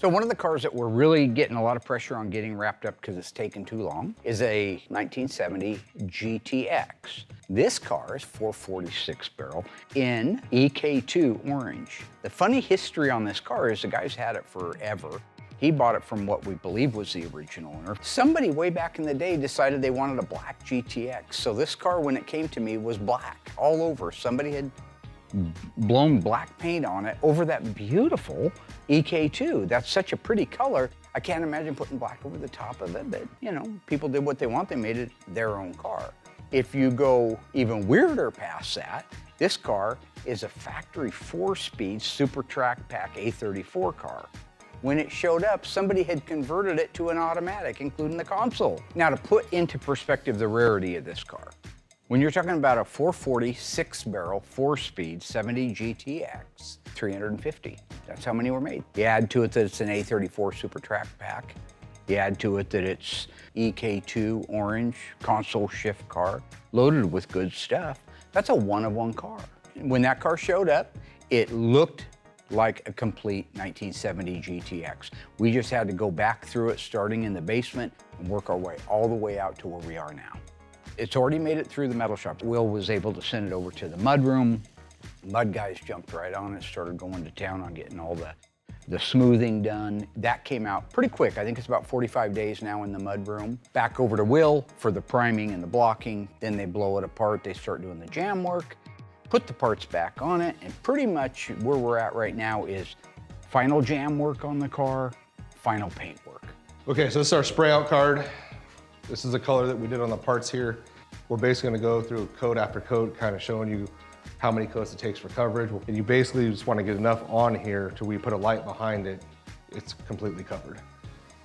So one of the cars that we're really getting a lot of pressure on getting wrapped up because it's taken too long is a 1970 GTX. This car is 446 barrel in EK2 orange. The funny history on this car is the guy's had it forever. He bought it from what we believe was the original owner. Somebody way back in the day decided they wanted a black GTX. So this car, when it came to me, was black all over. Somebody had blown black paint on it over that beautiful EK2. That's such a pretty color. I can't imagine putting black over the top of it, but you know, people did what they want. They made it their own car. If you go even weirder past that, this car is a factory 4-speed Super Track Pack A34 car. When it showed up, somebody had converted it to an automatic, including the console. Now, to put into perspective the rarity of this car, when you're talking about a 440 6-barrel 4-speed 70 GTX, 350. That's how many were made. You add to it that it's an A34 Super Track Pack. You add to it that it's EK2 orange console shift car, loaded with good stuff. That's a one-of-one car. When that car showed up, it looked like a complete 1970 GTX. We just had to go back through it, starting in the basement, and work our way all the way out to where we are now. It's already made it through the metal shop. Will was able to send it over to the mud room. Mud guys jumped right on it, started going to town on getting all the smoothing done. That came out pretty quick. I think it's about 45 days now in the mud room. Back over to Will for the priming and the blocking. Then they blow it apart. They start doing the jam work, put the parts back on it, and pretty much where we're at right now is final jam work on the car, final paint work. Okay, so this is our spray out card. This is the color that we did on the parts here. We're basically gonna go through coat after coat, kind of showing you how many coats it takes for coverage. And you basically just wanna get enough on here till we put a light behind it, it's completely covered.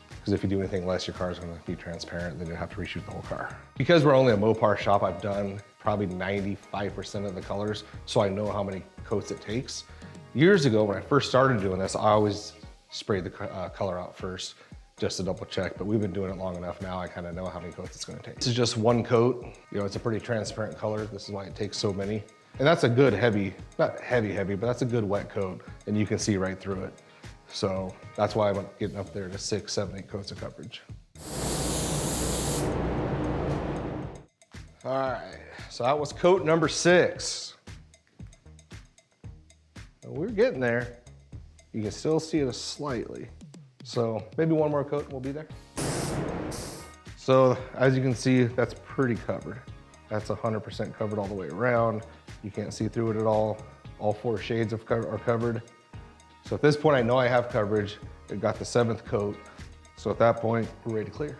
Because if you do anything less, your car is gonna be transparent, then you'll have to reshoot the whole car. Because we're only a Mopar shop, I've done probably 95% of the colors, so I know how many coats it takes. Years ago, when I first started doing this, I always sprayed the color out first, just to double check, but we've been doing it long enough now, I kind of know how many coats it's gonna take. This is just one coat. You know, it's a pretty transparent color. This is why it takes so many. And that's a good heavy, not heavy, but that's a good wet coat, and you can see right through it. So that's why I'm getting up there to 6, 7, 8 coats of coverage. All right, so that was coat number 6. We're getting there. You can still see it slightly. So maybe one more coat and we'll be there. So as you can see, that's pretty covered. That's 100% covered all the way around. You can't see through it at all. All 4 shades are covered. So at this point, I know I have coverage. It got the 7th coat. So at that point, we're ready to clear.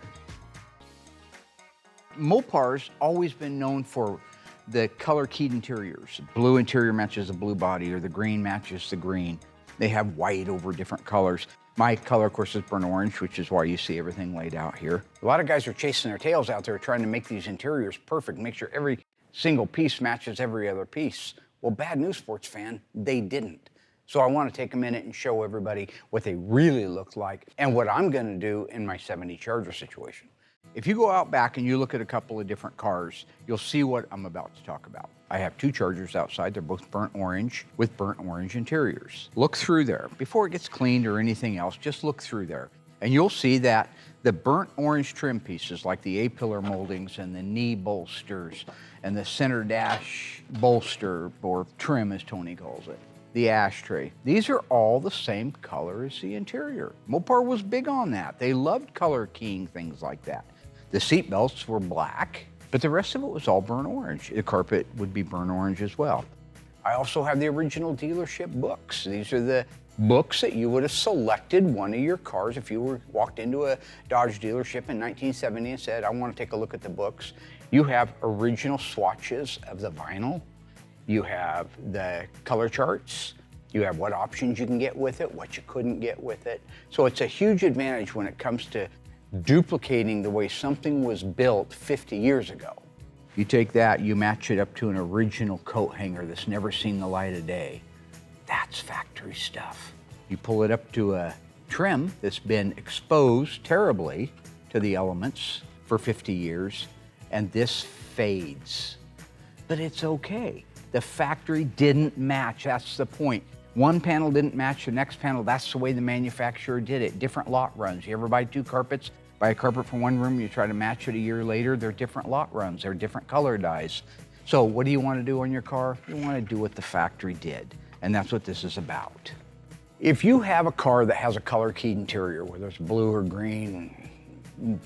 Mopar's always been known for the color keyed interiors. Blue interior matches the blue body, or the green matches the green. They have white over different colors. My color, of course, is burnt orange, which is why you see everything laid out here. A lot of guys are chasing their tails out there trying to make these interiors perfect, make sure every single piece matches every other piece. Well, bad news, sports fan, they didn't. So I want to take a minute and show everybody what they really look like and what I'm going to do in my 70 Charger situation. If you go out back and you look at a couple of different cars, you'll see what I'm about to talk about. I have 2 Chargers outside. They're both burnt orange with burnt orange interiors. Look through there. Before it gets cleaned or anything else, just look through there. And you'll see that the burnt orange trim pieces, like the A-pillar moldings and the knee bolsters and the center dash bolster, or trim as Tony calls it, the ashtray, these are all the same color as the interior. Mopar was big on that. They loved color keying things like that. The seat belts were black, but the rest of it was all burnt orange. The carpet would be burnt orange as well. I also have the original dealership books. These are the books that you would have selected one of your cars if you walked into a Dodge dealership in 1970 and said, I want to take a look at the books. You have original swatches of the vinyl. You have the color charts. You have what options you can get with it, what you couldn't get with it. So it's a huge advantage when it comes to duplicating the way something was built 50 years ago. You take that, you match it up to an original coat hanger that's never seen the light of day. That's factory stuff. You pull it up to a trim that's been exposed terribly to the elements for 50 years, and this fades. But it's okay. The factory didn't match, that's the point. One panel didn't match the next panel. That's the way the manufacturer did it. Different lot runs. You ever buy 2 carpets? Buy a carpet for one room, you try to match it a year later, they're different lot runs, they're different color dyes. So what do you want to do on your car? You want to do what the factory did, and that's what this is about. If you have a car that has a color keyed interior, whether it's blue or green,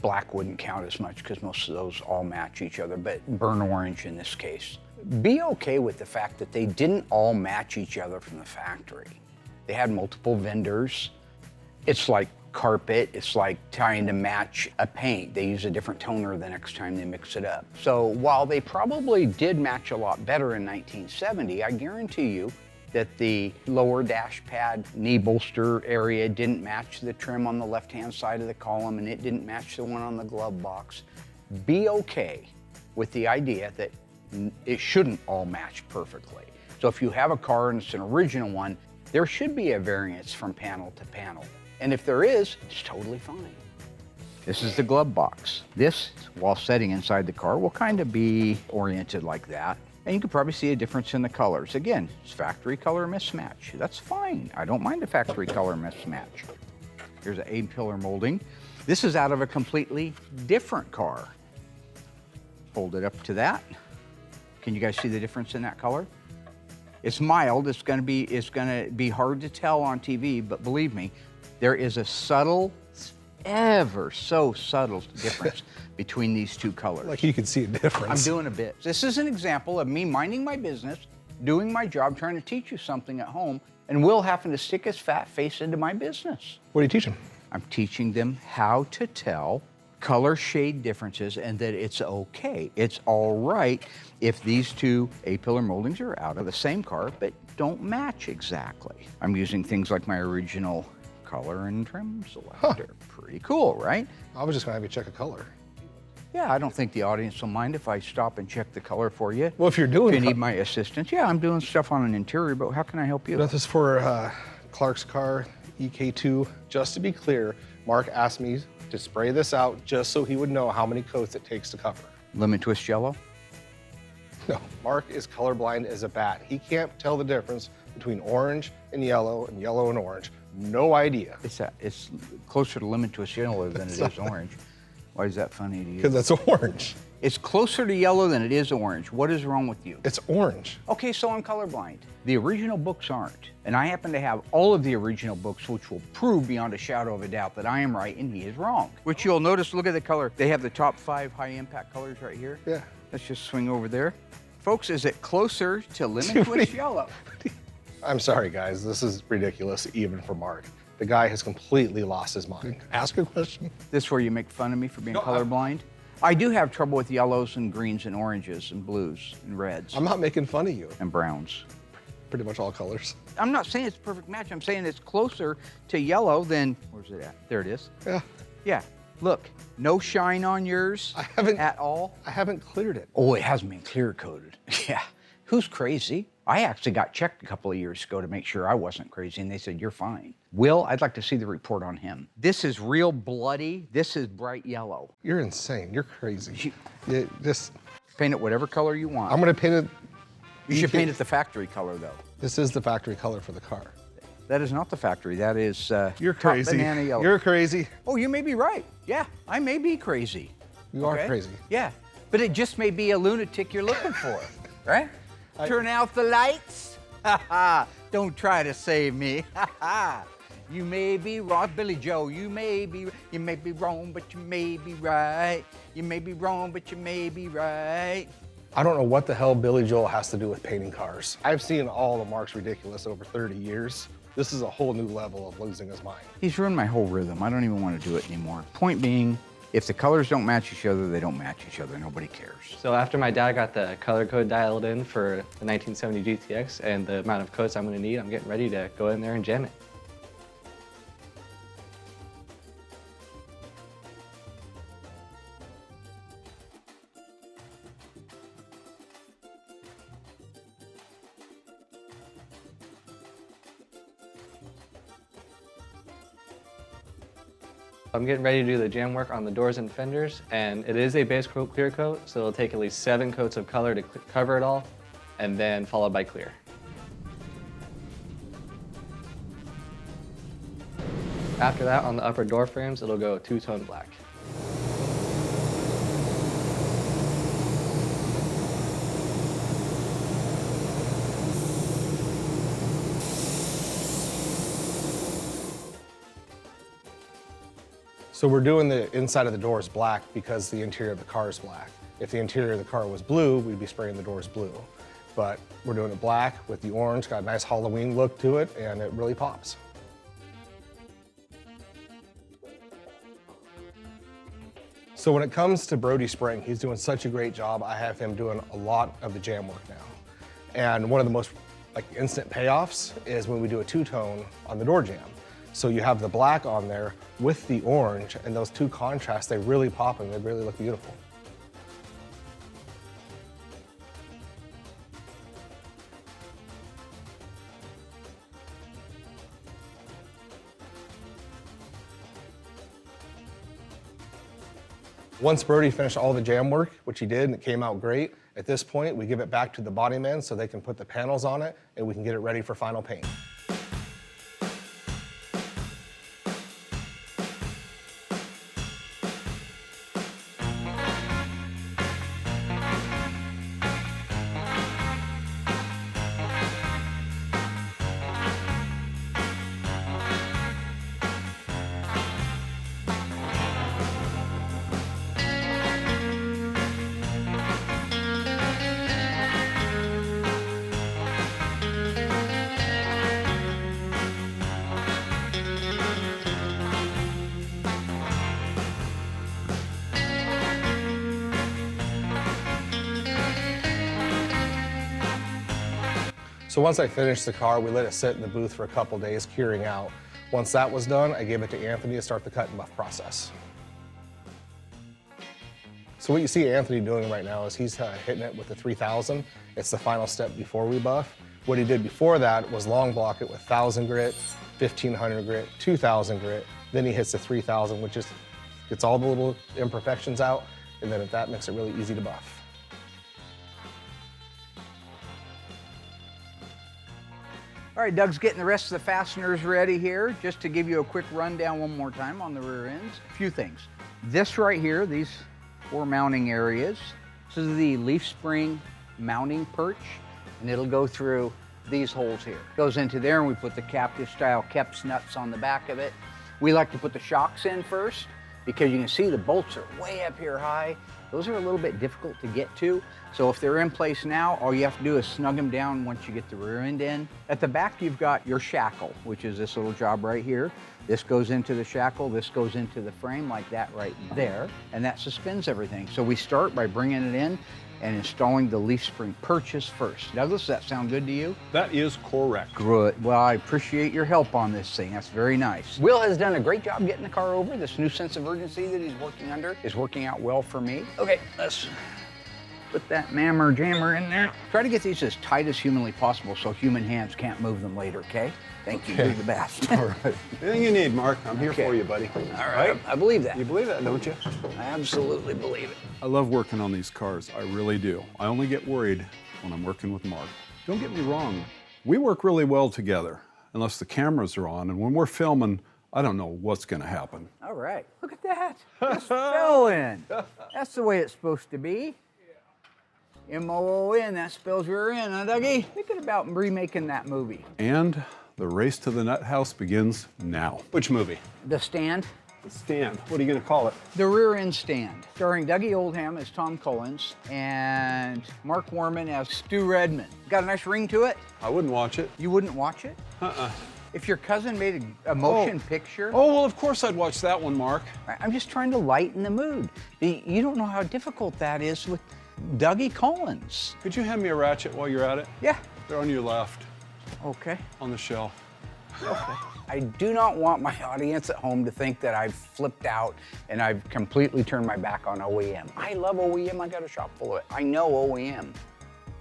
black wouldn't count as much because most of those all match each other, but burnt orange in this case. Be okay with the fact that they didn't all match each other from the factory. They had multiple vendors. It's like carpet, it's like trying to match a paint. They use a different toner the next time they mix it up. So while they probably did match a lot better in 1970, I guarantee you that the lower dash pad knee bolster area didn't match the trim on the left-hand side of the column, and it didn't match the one on the glove box. Be okay with the idea that it shouldn't all match perfectly. So if you have a car and it's an original one, there should be a variance from panel to panel. And if there is, it's totally fine. This is the glove box. This, while setting inside the car, will kind of be oriented like that. And you can probably see a difference in the colors. Again, it's factory color mismatch. That's fine. I don't mind a factory color mismatch. Here's an A-pillar molding. This is out of a completely different car. Hold it up to that. Can you guys see the difference in that color? It's mild. It's gonna be hard to tell on TV, but believe me, there is a subtle, ever so subtle difference between these two colors. Like you can see a difference. I'm doing a bit. This is an example of me minding my business, doing my job, trying to teach you something at home, and Will having to stick his fat face into my business. What are you teaching? I'm teaching them how to tell color shade differences and that it's okay. It's all right if these two A-pillar moldings are out of the same car, but don't match exactly. I'm using things like my original color and trim selector. Pretty cool, right? I was just gonna have you check a color. Yeah, I don't think the audience will mind if I stop and check the color for you. Well, if you're doing If you need my assistance. Yeah, I'm doing stuff on an interior, but how can I help you? This is for Clark's car, EK2. Just to be clear, Mark asked me to spray this out just so he would know how many coats it takes to cover. Lemon twist yellow? No, Mark is colorblind as a bat. He can't tell the difference between orange and yellow and orange. No idea. It's closer to lemon twist yellow than it is orange. Why is that funny to you? Because that's orange. It's closer to yellow than it is orange. What is wrong with you? It's orange. Okay, so I'm colorblind. The original books aren't. And I happen to have all of the original books, which will prove beyond a shadow of a doubt that I am right and he is wrong. Which you'll notice, look at the color. They have the top 5 high impact colors right here. Yeah. Let's just swing over there. Folks, is it closer to lemon twist yellow? I'm sorry, guys. This is ridiculous, even for Mark. The guy has completely lost his mind. Ask a question. This is where you make fun of me for being colorblind? I do have trouble with yellows and greens and oranges and blues and reds. I'm not making fun of you. And browns. Pretty much all colors. I'm not saying it's a perfect match. I'm saying it's closer to yellow than, where's it at? There it is. Yeah. Yeah. Look, no shine on yours at all. I haven't cleared it. Oh, it hasn't been clear coated. Yeah. Who's crazy? I actually got checked a couple of years ago to make sure I wasn't crazy, and they said, you're fine. Will, I'd like to see the report on him. This is real bloody. This is bright yellow. You're insane. You're crazy. Just paint it whatever color you want. I'm going to paint it. You should paint it the factory color, though. This is the factory color for the car. That is not the factory. That is You're crazy. banana yellow. You're crazy. Oh, you may be right. Yeah, I may be crazy. You are crazy. Yeah, but it just may be a lunatic you're looking for, right? Turn out the lights. Ha ha! Don't try to save me. Ha ha! You may be wrong, Billy Joe. You may be wrong, but you may be right. You may be wrong, but you may be right. I don't know what the hell Billy Joel has to do with painting cars. I've seen all the Mark's Ridiculous over 30 years. This is a whole new level of losing his mind. He's ruined my whole rhythm. I don't even want to do it anymore. Point being, if the colors don't match each other, they don't match each other. Nobody cares. So after my dad got the color code dialed in for the 1970 GTX and the amount of coats I'm going to need, I'm getting ready to go in there and jam it. I'm getting ready to do the jam work on the doors and fenders, and it is a base coat clear coat, so it'll take at least 7 coats of color to cover it all, and then followed by clear. After that, on the upper door frames, it'll go two-tone black. So we're doing the inside of the doors black because the interior of the car is black. If the interior of the car was blue, we'd be spraying the doors blue. But we're doing it black with the orange, got a nice Halloween look to it, and it really pops. So when it comes to Brody spraying, he's doing such a great job. I have him doing a lot of the jam work now. And one of the most instant payoffs is when we do a two-tone on the door jam. So you have the black on there with the orange, and those two contrasts, they really pop and they really look beautiful. Once Brody finished all the jam work, which he did, and it came out great, at this point, we give it back to the body men so they can put the panels on it and we can get it ready for final paint. So once I finished the car, we let it sit in the booth for a couple days, curing out. Once that was done, I gave it to Anthony to start the cut and buff process. So what you see Anthony doing right now is he's hitting it with the 3000. It's the final step before we buff. What he did before that was long block it with 1000 grit, 1500 grit, 2000 grit. Then he hits the 3000, which just gets all the little imperfections out. And then that makes it really easy to buff. All right, Doug's getting the rest of the fasteners ready here. Just to give you a quick rundown one more time on the rear ends. A few things. This right here, these 4 mounting areas. This is the leaf spring mounting perch, and it'll go through these holes here. Goes into there, and we put the captive style Keps nuts on the back of it. We like to put the shocks in first because you can see the bolts are way up here high. Those are a little bit difficult to get to. So if they're in place now, all you have to do is snug them down once you get the rear end in. At the back, you've got your shackle, which is this little job right here. This goes into the shackle, this goes into the frame like that right there, and that suspends everything. So we start by bringing it in and installing the leaf spring perches first. Douglas, does that sound good to you? That is correct. Good. Well, I appreciate your help on this thing. That's very nice. Will has done a great job getting the car over. This new sense of urgency that he's working under is working out well for me. Okay, let's put that mammer jammer in there. Try to get these as tight as humanly possible so human hands can't move them later, okay? Thank you. You're the best. All right. Anything you need, Mark. I'm here for you, buddy. All right. I believe that. You believe that, don't you? I absolutely believe it. I love working on these cars. I really do. I only get worried when I'm working with Mark. Don't get me wrong. We work really well together, unless the cameras are on. And when we're filming, I don't know what's going to happen. All right. Look at that. Just fell in. That's the way it's supposed to be. M-O-O-N, that spells rear end, huh, Dougie? Thinking about remaking that movie. And the race to the nut house begins now. Which movie? The Stand. The Stand. What are you going to call it? The Rear End Stand, starring Dougie Oldham as Tom Collins and Mark Warman as Stu Redman. Got a nice ring to it? I wouldn't watch it. You wouldn't watch it? If your cousin made a motion picture? Oh, well, of course I'd watch that one, Mark. I'm just trying to lighten the mood. You don't know how difficult that is with Dougie Collins. Could you hand me a ratchet while you're at it? Yeah. They're on your left, Okay. on the shelf. Okay. I do not want my audience at home to think that I've flipped out and I've completely turned my back on OEM. I love OEM. I got a shop full of it. I know OEM.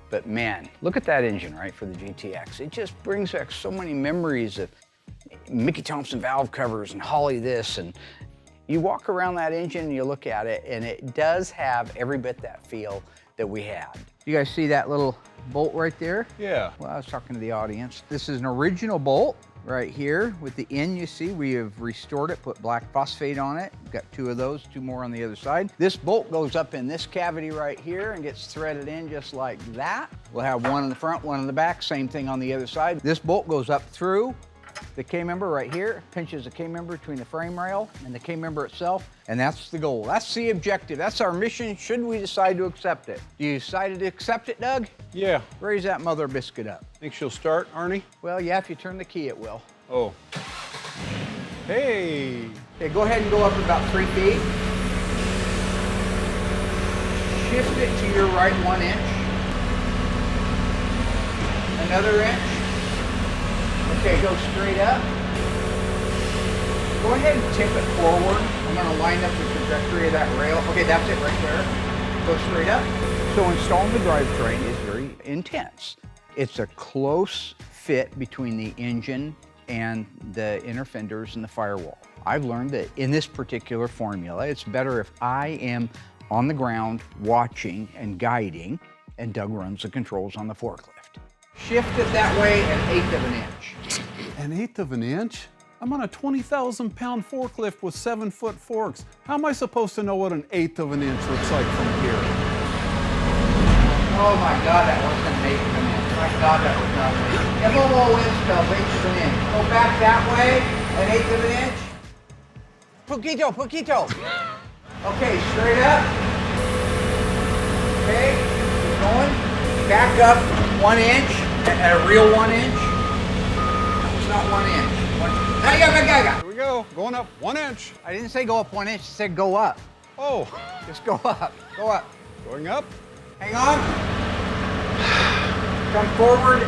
But man, look at that engine, right, for the GTX. It just brings back so many memories of Mickey Thompson valve covers and Holly this, and you walk around that engine and you look at it, and it does have every bit that feel that we had. You guys see that little bolt right there? Yeah. Well, I was talking to the audience. This is an original bolt. right here with the end. You see we have restored it, put black phosphate on it. Got 2 of those, 2 more on the other side. This bolt goes up in this cavity right here and gets threaded in just like that. We'll have 1 in the front, 1 in the back, same thing on the other side. This bolt goes up through the K-member right here, pinches the K-member between the frame rail and the K-member itself, and that's the goal. That's the objective. That's our mission, should we decide to accept it. You decided to accept it, Doug? Yeah. Raise that mother biscuit up. Think she'll start, Arnie? Well, yeah, if you turn the key, it will. Oh. Hey. Okay, go ahead and go up about 3 feet. Shift it to your right 1 inch. Another inch. Okay, go straight up. Go ahead and tip it forward. I'm going to line up the trajectory of that rail. Okay, that's it right there. Go straight up. So installing the drivetrain is very intense. It's a close fit between the engine and the inner fenders and the firewall. I've learned that in this particular formula, it's better if I am on the ground watching and guiding, and Doug runs the controls on the forklift. Shift it that way 1/8 of an inch. 1/8 of an inch? I'm on a 20,000-pound forklift with 7-foot forks. How am I supposed to know what 1/8 of an inch looks like from here? Oh my God, that wasn't 1/8 of an inch. My God, that was not 1/8. MOO spells 1/8 of an inch. Go back that way, 1/8 of an inch. Poquito, poquito. Okay, straight up. Okay, keep going. Back up 1 inch, a real 1 inch. That was not 1 inch. Here we go, going up 1 inch. I didn't say go up 1 inch, I said go up. Oh, Just go up, go up. going up? Hang on. Come forward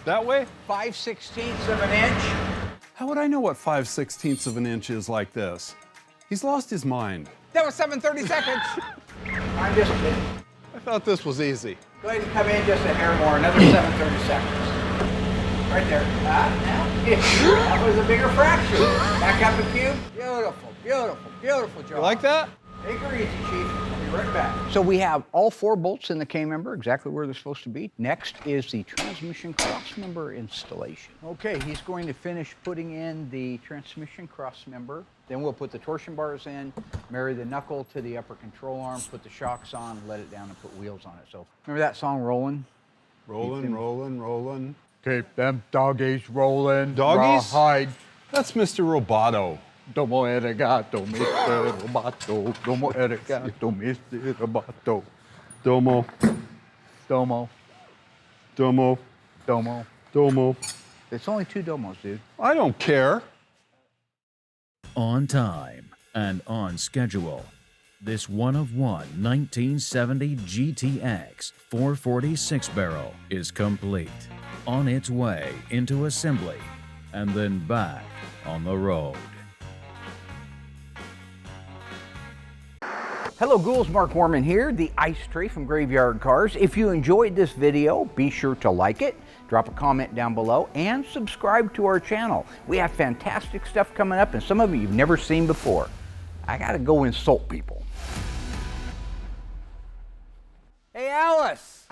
That way? 5/16 of an inch. How would I know what 5/16 of an inch is like this? He's lost his mind. That was 7:30 seconds. I'm just kidding. I thought this was easy. Go ahead and come in just a hair more, another 7/30 seconds. Right there. Now. That was a bigger fraction. Back up a cube. Beautiful, beautiful, beautiful job. You like that? Take her easy, Chief. I'll be right back. So we have all 4 bolts in the K-member, exactly where they're supposed to be. Next is the transmission cross member installation. Okay, he's going to finish putting in the transmission cross member. Then we'll put the torsion bars in, marry the knuckle to the upper control arm, put the shocks on, let it down, and put wheels on it. So remember that song, Rollin'? Rolling, rolling, rolling. Keep them doggies rolling. Doggies? Rawhide. That's Mr. Roboto. Domo arigato, Mr. Roboto. Domo arigato, Mr. Roboto. Domo, Domo, domo, domo. domo. It's only 2 domos, dude. I don't care. On time and on schedule. This one-of-one 1970 GTX 446 barrel is complete, on its way into assembly, and then back on the road. Hello ghouls, Mark Warman here, the Ice Tray from Graveyard Carz. If you enjoyed this video, be sure to like it, drop a comment down below, and subscribe to our channel. We have fantastic stuff coming up, and some of it you've never seen before. I gotta go insult people. Hey Alice!